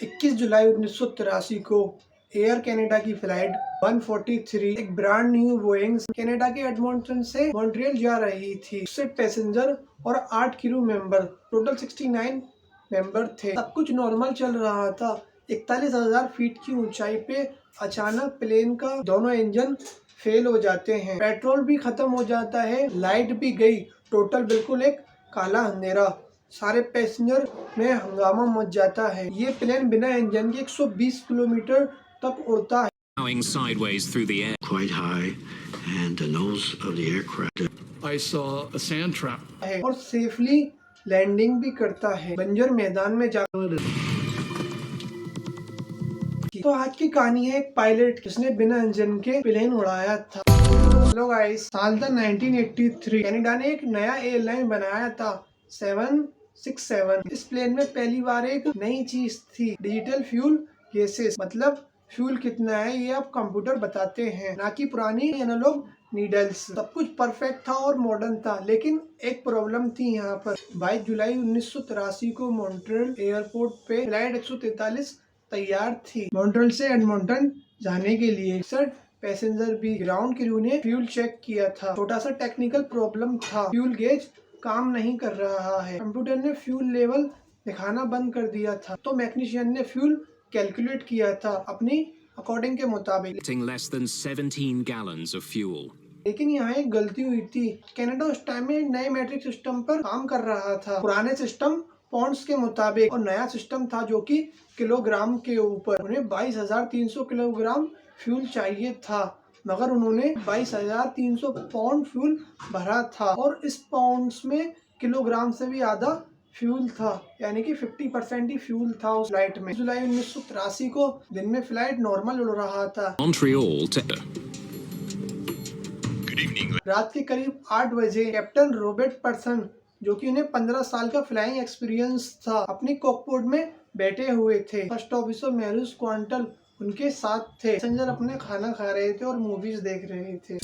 21 जुलाई 1983 को air Canada की flight 143 एक ब्रांड न्यू बोइंग कनाडा के एडमंटन से मॉन्ट्रियल जा रही थी। उससे पैसेंजर और 8 क्रू मेंबर, टोटल 69 मेंबर थे। सब कुछ नॉर्मल चल रहा था। 41,000 फीट की ऊंचाई पे अचानक प्लेन का दोनों इंजन फेल हो जाते हैं, पेट्रोल भी खत्म हो जाता है, लाइट भी गई, टोटल बिल्कुल एक काला अंधेरा। सारे पैसेंजर में हंगामा मच जाता है। ये प्लेन बिना इंजन के 120 किलोमीटर तक उड़ता है। Plowing sideways through the air. Quite high, and the nose of the aircraft. I saw a sand trap. और सेफली लैंडिंग भी करता है बंजर मैदान में जाकर। तो आज की कहानी है एक पायलट जिसने बिना इंजन के प्लेन उड़ाया था। हेलो गाइस, साल था 1983। कनाडा ने एक नया एयरलाइन बनाया था 767। इस प्लेन में पहली बार एक नई चीज थी, डिजिटल फ्यूल गैसेस। मतलब फ्यूल कितना है ये अब कंप्यूटर बताते हैं, ना कि पुरानी एनालॉग नीडल्स। सब कुछ परफेक्ट था और मॉडर्न था, लेकिन एक प्रॉब्लम थी यहाँ पर। 22 जुलाई 1983 को मॉन्ट्रियल एयरपोर्ट पे फ्लाइट 143 तैयार थी मॉन्ट्रियल से एडमंटन जाने के लिए। सर पैसेंजर भी, ग्राउंड क्रू ने फ्यूल चेक किया था। छोटा सा टेक्निकल प्रॉब्लम था, फ्यूल गेज काम नहीं कर रहा है। कंप्यूटर ने फ्यूल लेवल दिखाना बंद कर दिया था, तो मैकेनिशियन ने फ्यूल कैलकुलेट किया था अपनी अकॉर्डिंग के मुताबिक। Less than 17 gallons of fuel. लेकिन यहाँ एक गलती हुई थी। कनाडा उस टाइम में नए मैट्रिक सिस्टम पर काम कर रहा था। पुराने सिस्टम पॉन्ड्स के मुताबिक और नया सिस्टम था जो कि किलोग्राम के ऊपर। उन्हें 22,300 किलोग्राम फ्यूल चाहिए था, मगर उन्होंने 22,300 पाउंड फ्यूल भरा था और इस पाउंड्स में किलोग्राम से भी आधा फ्यूल था, यानी कि 50% ही फ्यूल था उस फ्लाइट में। जुलाई 1983 को दिन में फ्लाइट नॉर्मल उड़ रहा था। Montreal to रात के करीब 8 बजे कैप्टन रॉबर्ट पर्सन, जो कि उन्हें 15 साल का फ्लाइंग एक्सपीरियंस था, अपनी कॉकपिट में बैठे हुए थे। फर्स्ट ऑफिसर मैरिस क्वांटल उनके साथ थे। पैसेंजर अपने खाना खा रहे थे और मूवीज देख रहे थे।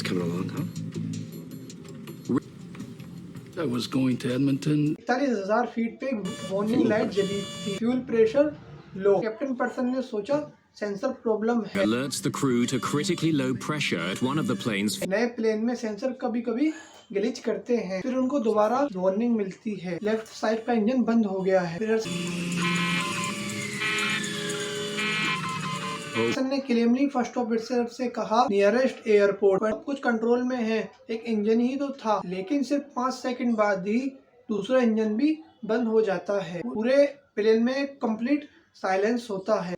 I was going to Edmonton. 41,000 feet पे वार्निंग लाइट जली थी, fuel pressure low. Captain person ने सोचा सेंसर प्रॉब्लम है। alerts the crew to critically low pressure at one of the plane's. नए प्लेन में सेंसर कभी कभी ग्लिच करते हैं, फिर उनको दोबारा वार्निंग मिलती है, लेफ्ट साइड का इंजन बंद हो गया है। फिर ने क्लेमली फर्स्ट ऑफिसर से कहा नियरेस्ट एयरपोर्ट पर कुछ कंट्रोल में है। एक इंजन ही तो था, लेकिन सिर्फ 5 सेकंड बाद ही दूसरा इंजन भी बंद हो जाता है। पूरे प्लेन में कंप्लीट साइलेंस होता है।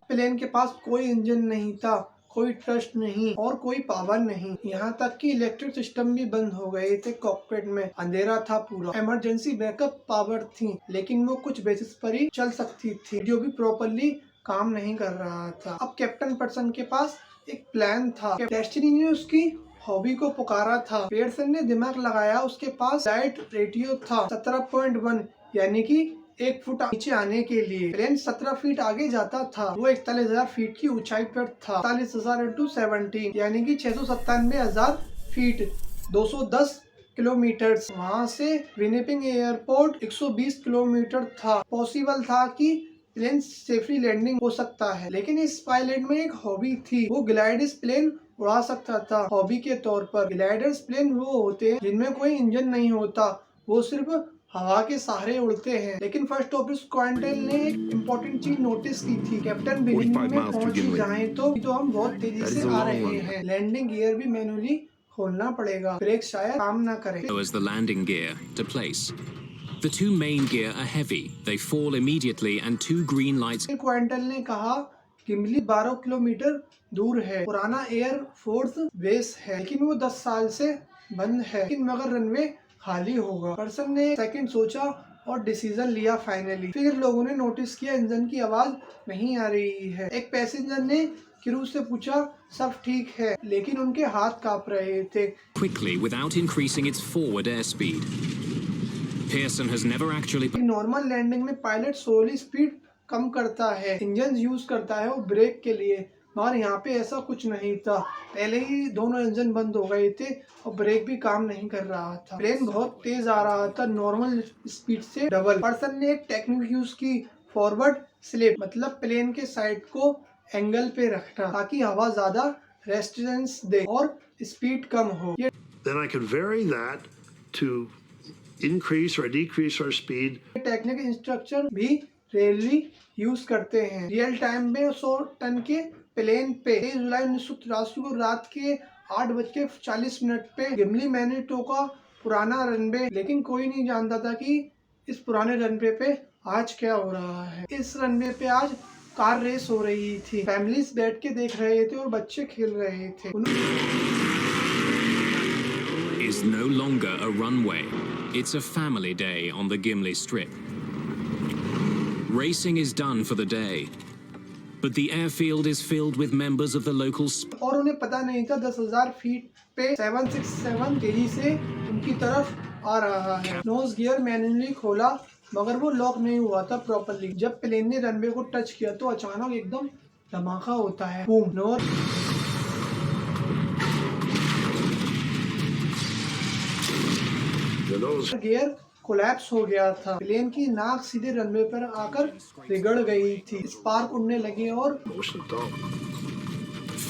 प्लेन के पास कोई इंजन नहीं था, कोई ट्रस्ट नहीं और कोई पावर नहीं। यहाँ तक कि इलेक्ट्रिक सिस्टम भी बंद हो गए थे। कॉकपिट में अंधेरा था पूरा। इमरजेंसी बैकअप पावर थी, लेकिन वो कुछ बेसिस पर ही चल सकती थी, जो भी प्रॉपरली काम नहीं कर रहा था। अब कैप्टन पर्सन के पास एक प्लान था। डेस्टिनी ने उसकी हॉबी को पुकारा था। पेयरसन ने दिमाग लगाया। उसके पास लाइट रेडियो था 17.1, यानी कि 1 फुट नीचे आने के लिए। प्लेन 17 फीट आगे जाता था। वो 41,000 फीट की ऊंचाई पर था। 41,000 × 17 यानी कि 697,000 फीट, 210 किलोमीटर। वहाँ से विनिपेग एयरपोर्ट 120 किलोमीटर था। पॉसिबल था कि प्लेन सेफली लैंडिंग हो सकता है, लेकिन इस पायलट में एक हॉबी थी। वो ग्लाइडर्स प्लेन उड़ा सकता था। हॉबी के तौर पर ग्लाइडर्स प्लेन वो होते हैं जिनमें कोई इंजन नहीं होता, वो सिर्फ हवा के सहारे उड़ते हैं। लेकिन फर्स्ट ऑफिसर क्वांटल ने एक इम्पोर्टेंट चीज नोटिस की थी। कैप्टन बिगिनिंग में पहुंच ही जाए तो हम बहुत तेजी से आ रहे हैं। लैंडिंग गियर भी मैनुअली खोलना पड़ेगा, ब्रेक शायद काम ना करे। Lowers the landing gear to place. The two main gear are heavy. They fall immediately and two green lights. Quantal ने कहा किमली 12 किलोमीटर दूर है, पुराना एयर फोर्स बेस है, लेकिन वो 10 साल से बंद है। लेकिन मगर रनवे खाली होगा। पर्सन ने सेकंड सोचा और डिसीजन लिया फाइनली। फिर लोगों ने नोटिस किया इंजन की आवाज नहीं आ रही है। एक पैसेंजर ने क्रू से पूछा सब ठीक है, लेकिन उनके हाथ कांप रहे थे। Quickly without increasing its forward airspeed. Pearson has never actually. Normal landing में पायलट स्लोली स्पीड कम करता है, इंजन यूज करता है वो ब्रेक के लिए। मगर यहाँ पे ऐसा कुछ नहीं था। पहले ही दोनों इंजन बंद हो गए थे और ब्रेक भी काम नहीं कर रहा था। प्लेन बहुत तेज आ रहा था, नॉर्मल स्पीड से डबल। पर्सन ने एक टेक्निक यूज की, फॉरवर्ड स्लिप, मतलब प्लेन के साइड को एंगल पे रखना ताकि हवा ज्यादा रेजिस्टेंस दे और स्पीड कम हो। ये Then I can vary that to increase or decrease our speed. Technique instructor भी रेयरली यूज करते हैं। रियल टाइम में 100 टन के प्लेन पे 23 जुलाई 1983 को रात के 8:40 पे गिमली मैनीटो का पुराना रनवे, लेकिन कोई नहीं जानता था कि इस पुराने रनवे पे आज क्या हो रहा है। इस रनवे पे आज कार रेस हो रही थी। फैमिलीज बैठ के देख रहे थे और बच्चे खेल रहे थे। Is no longer a runway. It's a family day on the Gimli Strip. Racing is done for the day, but the airfield is filled with members of the local और उन्हें पता नहीं था 10,000 फीट पे 767 तेजी से उनकी तरफ आ रहा है। नोज गियर मैन्युअली खोला मगर वो लॉक नहीं हुआ था प्रॉपर्ली। जब प्लेन ने रनवे को टच किया तो अचानक एकदम धमाका होता है। बूम। गियर कोलैप्स हो गया था। प्लेन की नाक सीधे रनवे पर आकर रिगड़ गई थी। स्पार्क उड़ने लगे और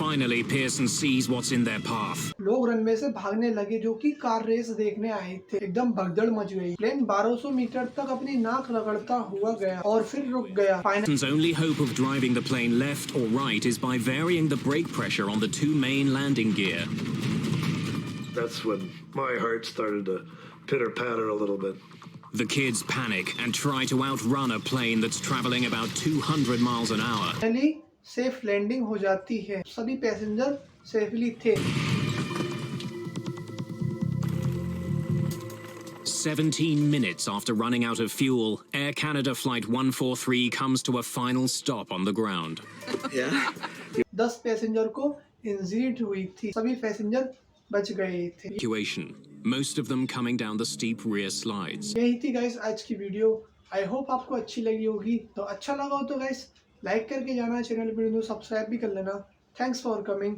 Finally, Pearson sees what's in their path. लोग रनवे से भागने लगे जो कि कार रेस देखने आए थे। एकदम भगदड़ मच गई। प्लेन 1200 मीटर तक अपनी नाक रगड़ता हुआ गया और फिर रुक गया। Pearson's only hope of driving the plane left or right is by varying the brake pressure on the two main landing gear. That's when my heart started to pitter-patter a little bit. The kids panic and try to outrun a plane that's traveling about 200 miles an hour. Finally safe landing हो जाती है। सभी passenger safely थे। 17 minutes after running out of fuel, Air Canada Flight 143 comes to a final stop on the ground. 10 passenger को injury हुई थी। सभी passenger बच गए थे। Evacuation, most of them coming down the steep rear slides. यही थी गाइस आज की वीडियो। आई होप आपको अच्छी लगी होगी। तो अच्छा लगा हो तो गाइस लाइक करके जाना, चैनल पर सब्सक्राइब भी कर लेना। Thanks for coming.